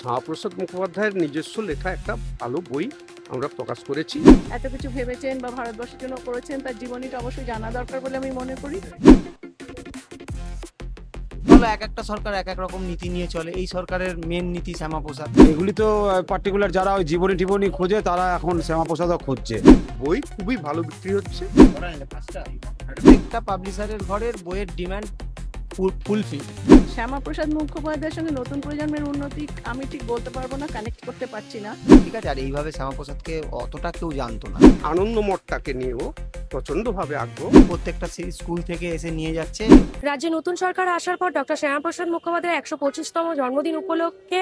শ্যামাপ্রসাদ মুখোপাধ্যায়ের নিজস্ব লেখা একটা ভালো বই আমরা প্রকাশ করেছি। এত কিছু ভেবেছেন বা ভারতবর্ষের জন্য করেছেন, তার জীবনীটা অবশ্যই জানা দরকার বলে আমি মনে করি। বলো, এক একটা সরকার এক এক রকম নীতি নিয়ে চলে। এই সরকারের মেন নীতি শ্যামাপ্রসাদ। এগুলি তো পার্টিকুলার যারা ওই জীবনী টিবনী খোঁজে তারা এখন শ্যামাপ্রসাদও খুঁজছে। বই খুবই ভালো বিক্রি হচ্ছে। একটা পাবলিশারের ঘরের বইয়ের ডিমান্ড ফুলফিল। শ্যামাপ্রসাদ মুখোপাধ্যায়ের সঙ্গে নতুন প্রজন্মের উন্নতি আমি ঠিক বলতে পারবো না, কানেক্ট করতে পারছি না। ঠিক আছে, আর এইভাবে শ্যামাপ্রসাদকে অতটা কেউ জানতো না। আনন্দমঠটাকে নিয়েও প্রচন্ডভাবে আগ্রহ। প্রত্যেকটা স্কুল থেকে এসে নিয়ে যাচ্ছে। রাজ্যে নতুন সরকার আসার পর ডক্টর শ্যামাপ্রসাদ মুখোপাধ্যায়ের 125তম জন্মদিন উপলক্ষে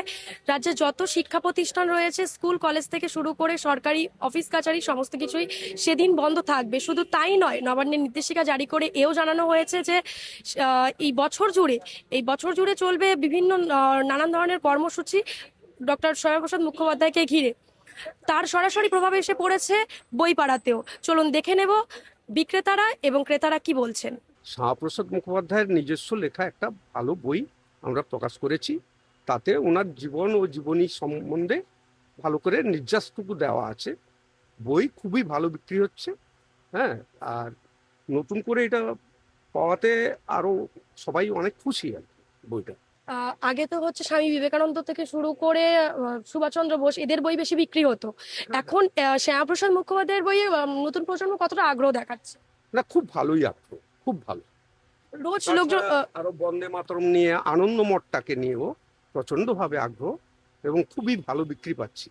রাজ্যে যত শিক্ষা প্রতিষ্ঠান রয়েছে, স্কুল কলেজ থেকে শুরু করে সরকারি অফিস কাছারি সমস্ত কিছুই সেদিন বন্ধ থাকবে। শুধু তাই নয়, নবান্নের নির্দেশিকা জারি করে এও জানানো হয়েছে যে এই বছর জুড়ে চলবে বিভিন্ন নানান ধরনের কর্মসূচি ডক্টর শ্যামাপ্রসাদ মুখোপাধ্যায়কে ঘিরে। তার সরাসরি প্রভাব এসে পড়েছে বইপাড়াতেও। চলুন দেখে নেব বিক্রেতারা এবং ক্রেতারা কি বলছেন। শ্যামাপ্রসাদ মুখোপাধ্যায়ের নিজস্ব লেখা একটা ভালো বই আমরা প্রকাশ করেছি। তাতে ওনার জীবন ও জীবনী সম্বন্ধে ভালো করে নির্যাসটুকু দেওয়া আছে। বই খুবই ভালো বিক্রি হচ্ছে। হ্যাঁ, আর নতুন করে এটা পাওয়াতে আরো সবাই অনেক খুশি আর কি বইটা। আগে তো হচ্ছে স্বামী বিবেকানন্দ থেকে শুরু করে সুভাষচন্দ্র বোস, এদের বই বেশি বিক্রি হতো। এখন শ্যামাপ্রসাদ মুখোপাধ্যায়ের বইয়ে নতুন প্রজন্ম কতটা আগ্রহ দেখাচ্ছে? না, খুব ভালোই আগ্রহ, খুব ভালো। রোজ লোকজন আরো বন্দে মাতরম নিয়ে, আনন্দমঠটাকে নিয়েও প্রচন্ডভাবে আগ্রহ এবং খুবই ভালো বিক্রি পাচ্ছি।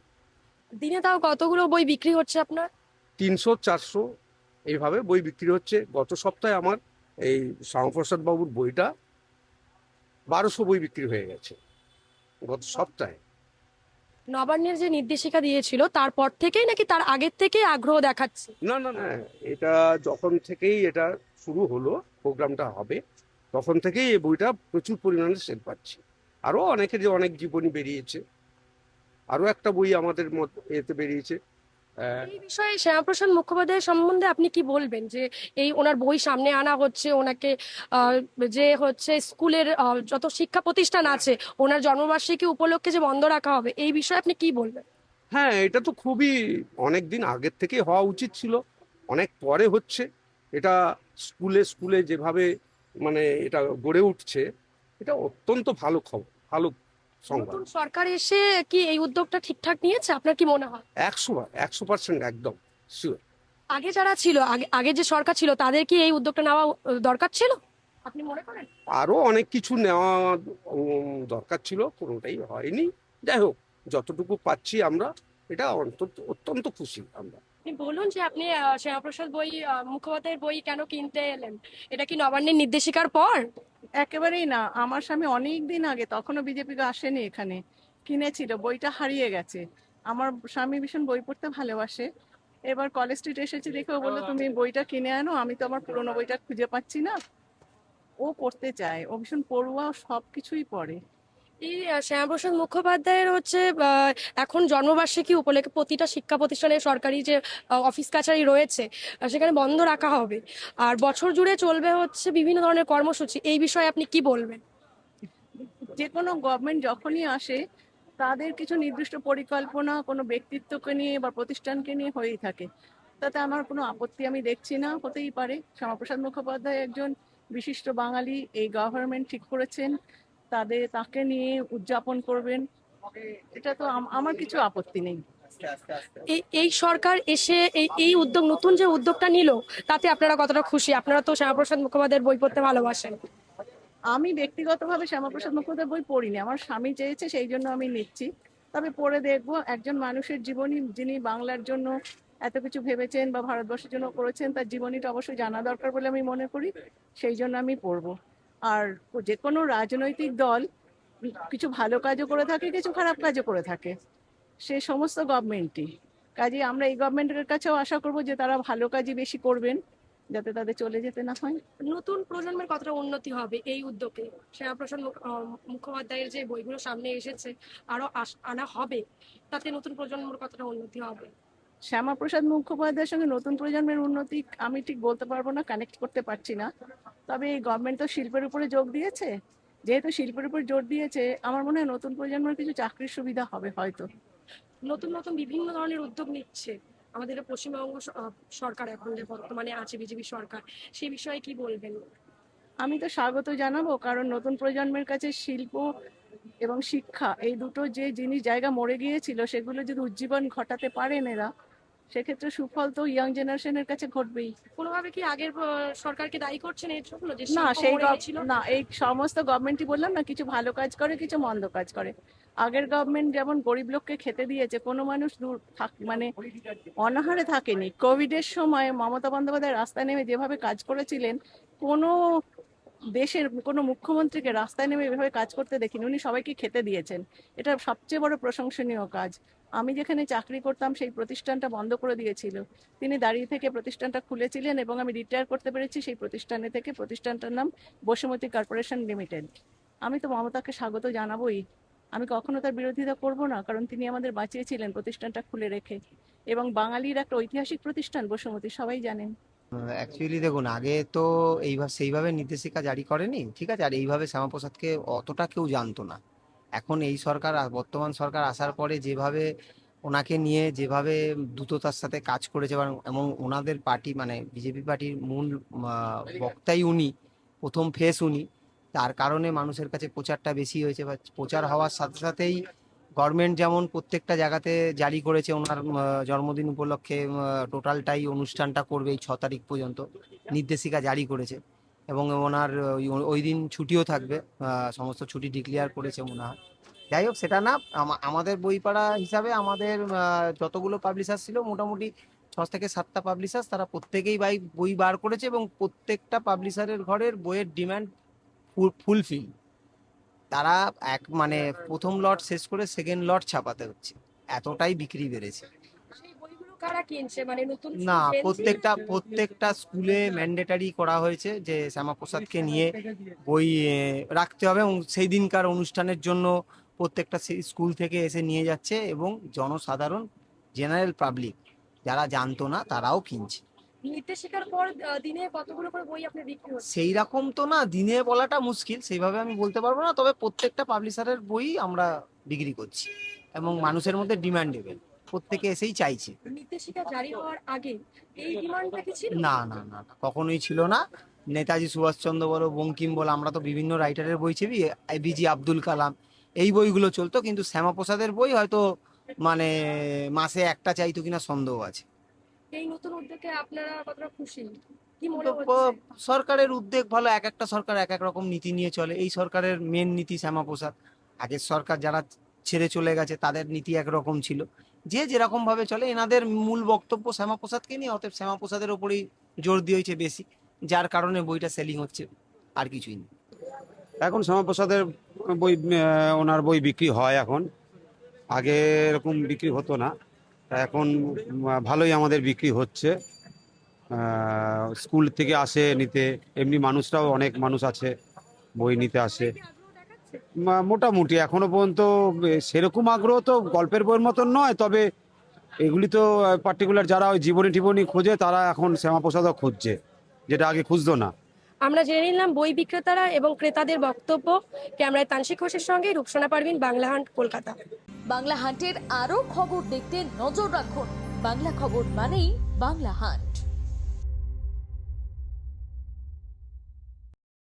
দিনে তাও কতগুলো বই বিক্রি হচ্ছে আপনার? 300-400 এইভাবে বই বিক্রি হচ্ছে। গত সপ্তাহে আমার এই শ্যামাপ্রসাদ বাবুর বইটা 1200 বই বিক্রি হয়ে গেছে গত সপ্তাহে। নবান্নের যে নির্দেশিকা দিয়েছিল তারপর থেকেই নাকি তার আগের থেকেই আগ্রহ দেখাচ্ছে? না না না, এটা যখন থেকেই এটা শুরু হলো, প্রোগ্রামটা হবে, তখন থেকেই এই বইটা প্রচুর পরিমাণে সেল পাচ্ছি। আরো অনেকের যে অনেক জীবনী বেরিয়েছে, আরো একটা বই আমাদের এতে বেরিয়েছে। এই বিষয়ে শ্যামাপ্রসাদ মুখোপাধ্যায় সম্বন্ধে আপনি কি বলবেন, যে এই ওনার বই সামনে আনা হচ্ছে, ওনাকে যে হচ্ছে স্কুলের যত শিক্ষা প্রতিষ্ঠান আছে ওনার জন্মবার্ষিকী উপলক্ষে যে বন্ধ রাখা হবে, এই বিষয়ে আপনি কি বলবেন? হ্যাঁ, এটা তো খুবই অনেক দিন আগের থেকে হওয়া উচিত ছিল, অনেক পরে হচ্ছে। এটা স্কুলে স্কুলে যেভাবে মানে এটা গড়ে উঠছে, এটা অত্যন্ত ভালো খবর, ভালো সংবাদ। নতুন সরকার এসে কি এই উদ্যোগটা ঠিকঠাক নিয়েছে, আপনার কি মনে হয়? 100% একদম শিওর। আগে যারা ছিল, আগে যে সরকার ছিল, তাদের কি এই উদ্যোগটা নেওয়া দরকার ছিল আপনি মনে করেন? আরো অনেক কিছু নেওয়া দরকার ছিল, কোনোটাই হয়নি। যাই হোক, যতটুকু পাচ্ছি আমরা, এটা অত্যন্ত খুশি আমরা। আপনি বলুন যে আপনি শ্যামাপ্রসাদ মুখোপাধ্যায়ের বই কেন কিনতে এলেন? এটা কি নবান্নের নির্দেশিকার পর? একেবারেই না, আমার স্বামী অনেক দিন আগে, তখনও বিজেপি আসেনি এখানে, কিনেছিল, বইটা হারিয়ে গেছে। আমার স্বামী ভীষণ বই পড়তে ভালোবাসে। এবার কলেজ স্ট্রিট এসেছি দেখে ও বললো তুমি বইটা কিনে আনো, আমি তো আমার পুরোনো বইটা খুঁজে পাচ্ছি না। ও পড়তে চায়, ও ভীষণ পড়ুয়া, ও সবকিছুই পড়ে। এই শ্যামাপ্রসাদ মুখোপাধ্যায়ের হচ্ছে এখন জন্মবার্ষিকী উপলক্ষে প্রতিটা শিক্ষা প্রতিষ্ঠানে সরকারি যে অফিস কাছারি রয়েছে সেখানে বন্ধ রাখা হবে। আর বছর জুড়ে চলবে হচ্ছে বিভিন্ন ধরনের কর্মসূচি। এই বিষয়ে আপনি কি বলবেন? যে কোনো গভর্নমেন্ট যখনই আসে, তাদের কিছু নির্দিষ্ট পরিকল্পনা কোনো ব্যক্তিত্বকে নিয়ে বা প্রতিষ্ঠানকে নিয়ে হয়েই থাকে। তাতে আমার কোনো আপত্তি আমি দেখছি না, হতেই পারে। শ্যামাপ্রসাদ মুখোপাধ্যায় একজন বিশিষ্ট বাঙালি, এই গভর্নমেন্ট ঠিক করেছেন তাকে নিয়ে উদযাপন করবেন, এটা তো আমার কিছু আপত্তি নেই। এই এই সরকার এসে এই উদ্যোগ, নতুন যে উদ্যোগটা নিল, তাতে আপনারা কতটা খুশি? আপনারা তো শ্যামাপ্রসাদ মুখোপাধ্যায়ের বই পড়তে ভালোবাসেন। আমি ব্যক্তিগতভাবে শ্যামাপ্রসাদ মুখোপাধ্যায়ের বই পড়িনি, আমার স্বামী চেয়েছে সেই জন্য আমি নিচ্ছি। তবে পড়ে দেখবো, একজন মানুষের জীবনী, যিনি বাংলার জন্য এত কিছু ভেবেছেন বা ভারতবর্ষের জন্য করেছেন, তার জীবনীটা অবশ্যই জানা দরকার বলে আমি মনে করি। সেই জন্য আমি পড়বো। আর যে কোনো রাজনৈতিক দল কিছু ভালো কাজও করে থাকে, কিছু খারাপ কাজও করে থাকে, সে সমস্ত গভর্নমেন্টই। কাজে আমরা এই গভর্নমেন্টের কাছেও আশা করবো যে তারা ভালো কাজই বেশি করবেন, যাতে তাদের চলে যেতে না হয়। নতুন প্রজন্মের কতটা উন্নতি হবে এই উদ্যোগে? শ্যামাপ্রসাদ মুখোপাধ্যায়ের যে বইগুলো সামনে এসেছে, আরো আনা হবে, তাতে নতুন প্রজন্মের কতটা উন্নতি হবে? শ্যামাপ্রসাদ মুখোপাধ্যায়ের সঙ্গে নতুন প্রজন্মের উন্নতি আমি ঠিক বলতে পারবো না, কানেক্ট করতে পারছি না। তবে এই গভর্নমেন্ট তো শিল্পের উপরে যোগ দিয়েছে, যেহেতু শিল্পের উপর জোর দিয়েছে, আমার মনে হয় নতুন প্রজন্মের কিছু চাকরির সুবিধা হবে হয়তো। নতুন নতুন বিভিন্ন ধরনের উদ্যোগ নিচ্ছে আমাদের এই পশ্চিমবঙ্গ সরকার, এখন যে বর্তমানে আছে বিজেপি সরকার, সেই বিষয়ে কি বলবেন? আমি তো স্বাগত জানাবো, কারণ নতুন প্রজন্মের কাছে শিল্প এবং শিক্ষা এই দুটো যে জিনিস জায়গা মরে গিয়েছিল, সেগুলো যদি উজ্জীবন ঘটাতে পারেন এরা, সেক্ষেত্রে সুফল তো ইয়াং জেনারেশনের কাছে ঘটবেই। কোনোভাবে কি আগের সরকারকে দায়ী করছেন এর জন্য যে না, শিল্প সেই মরে গেছিল? না, এই সমস্ত গভর্নমেন্টই বললাম না, কিছু ভালো কাজ করে, কিছু মন্দ কাজ করে। আগের গভর্নমেন্ট যেমন গরিব লোককে খেতে দিয়েছে, কোনো মানুষ দূর মানে অনাহারে থাকেনি। কোভিড এর সময় মমতা বন্দ্যোপাধ্যায় রাস্তায় নেমে যেভাবে কাজ করেছিলেন, কোনো দেশের কোনো মুখ্যমন্ত্রীকে রাস্তায় নেমে এভাবে কাজ করতে দেখিনি। উনি সবাইকে খেতে দিয়েছেন, এটা সবচেয়ে বড় প্রশংসনীয় কাজ। আমি যেখানে চাকরি করতাম সেই প্রতিষ্ঠানটা বন্ধ করে দিয়েছিল, তিনি দাঁড়িয়ে থেকে প্রতিষ্ঠানটা খুলেছিলেন এবং আমি রিটায়ার করতে পেরেছি সেই প্রতিষ্ঠানে থেকে। প্রতিষ্ঠানটার নাম বসুমতী কর্পোরেশন লিমিটেড। আমি তো মমতাকে স্বাগত জানাবোই, আমি কখনো তার বিরোধিতা করব না, কারণ তিনি আমাদের বাঁচিয়েছিলেন প্রতিষ্ঠানটা খুলে রেখে। এবং বাঙালির একটা ঐতিহাসিক প্রতিষ্ঠান বসুমতী, সবাই জানেন। অ্যাকচুয়ালি দেখুন, আগে তো এইভাবে সেইভাবে নির্দেশিকা জারি করেনি, ঠিক আছে, আর এইভাবে শ্যামাপ্রসাদকে অতটা কেউ জানতো না। এখন এই সরকার বর্তমান সরকার আসার পরে যেভাবে ওনাকে নিয়ে যেভাবে দ্রুততার সাথে কাজ করেছে, এবং ওনাদের পার্টি মানে বিজেপি পার্টির মূল বক্তাই উনি, প্রথম ফেস উনি, তার কারণে মানুষের কাছে প্রচারটা বেশি হয়েছে। বা প্রচার হওয়ার সাথে সাথেই গভর্নমেন্ট যেমন প্রত্যেকটা জায়গাতে জারি করেছে ওনার জন্মদিন উপলক্ষে টোটালটাই অনুষ্ঠানটা করবে এই 6 তারিখ পর্যন্ত নির্দেশিকা জারি করেছে। এবং ওনার ওই দিন ছুটিও থাকবে, সমস্ত ছুটি ডিক্লেয়ার করেছে মনে হয়। যাই হোক, সেটা না, আমাদের বইপাড়া হিসাবে আমাদের যতগুলো পাবলিশার ছিল মোটামুটি 6 থেকে 7টা পাবলিশার, তারা প্রত্যেকেই বই বার করেছে এবং প্রত্যেকটা পাবলিশারের ঘরের বইয়ের ডিমান্ড ফুলফিল। তারা মানে প্রথম লট শেষ করে সেকেন্ড লট ছাপাতে হচ্ছে, এতটাই বিক্রি বেড়েছে। সেই বইগুলো কারা কিনছে, মানে নতুন না, Gen Z? প্রত্যেকটা স্কুলে ম্যান্ডেটারি করা হয়েছে যে শ্যামাপ্রসাদকে নিয়ে বই রাখতে হবে, এবং সেই দিনকার অনুষ্ঠানের জন্য প্রত্যেকটা স্কুল থেকে এসে নিয়ে যাচ্ছে, এবং জনসাধারণ জেনারেল পাবলিক যারা জানতো না তারাও কিনছে। নির্দেশিকার পর দিনে কতগুলো করে বই আপনার বিক্রি হচ্ছে? সেই রকম তো না, দিনে বলাটা মুশকিল, সেইভাবে আমি বলতে পারবো না, তবে প্রত্যেকটা পাবলিশারের বই আমরা বিক্রি করছি এবং মানুষের মধ্যে ডিমান্ডেবল, প্রত্যেকে এসেই চাইছে। নির্দেশিকা জারি হওয়ার আগে এই ডিমান্ডটা কি ছিল? না না না না, কখনোই ছিল না। নেতাজি সুভাষচন্দ্র বলো, বঙ্কিম বলো, আমরা তো বিভিন্ন রাইটারের বই ছেবি, এপিজে আব্দুল কালাম, এই বইগুলো চলতো, কিন্তু শ্যামাপ্রসাদের বই হয়তো মানে মাসে একটা চাইতো কিনা সন্দেহ আছে। এই নতুন উদ্যোগে আপনারা কতটা খুশি, কি মনে তো হচ্ছে? সরকারের উদ্যোগ ভালো, এক একটা সরকার এক এক রকম নীতি নিয়ে চলে। এই সরকারের মেন নীতি শ্যামাপ্রসাদ, আগের সরকার যারা ছেড়ে চলে গেছে তাদের নীতি একরকম ছিল। যে যেরকম ভাবে চলে, এনাদের মূল বক্তব্য শ্যামাপ্রসাদকে নিয়ে, অতএব শ্যামাপ্রসাদের ওপরেই জোর দিয়েছে বেশি, যার কারণে বইটা সেলিং হচ্ছে, আর কিছুই নেই। এখন শ্যামাপ্রসাদের বই ওনার বই বিক্রি হয় এখন, আগে এরকম বিক্রি হতো না। তা এখন ভালোই আমাদের বিক্রি হচ্ছে। স্কুল থেকে আসে নিতে, এমনি মানুষরাও অনেক মানুষ আছে বই নিতে আসে। কি আগ্রহ দেখাচ্ছে? মোটামুটি এখনো পর্যন্ত সেরকম আগ্রহ তো গল্পের বইয়ের মতন নয়, তবে এগুলি তো পার্টিকুলার যারা ওই জীবনী টিবনী খোঁজে তারা এখন শ্যামাপ্রসাদও খুঁজছে, যেটা আগে খুঁজতো না। আমরা জেনে নিলাম বই বিক্রেতারা এবং ক্রেতাদের বক্তব্য। ক্যামেরায় তানসিক ঘোষের সঙ্গে রূপসোনা পারভিন, বাংলা হান্ট, কলকাতা। বাংলা হান্টের আরও খবর দেখতে নজর রাখুন। বাংলা খবর মানেই বাংলা হান্ট।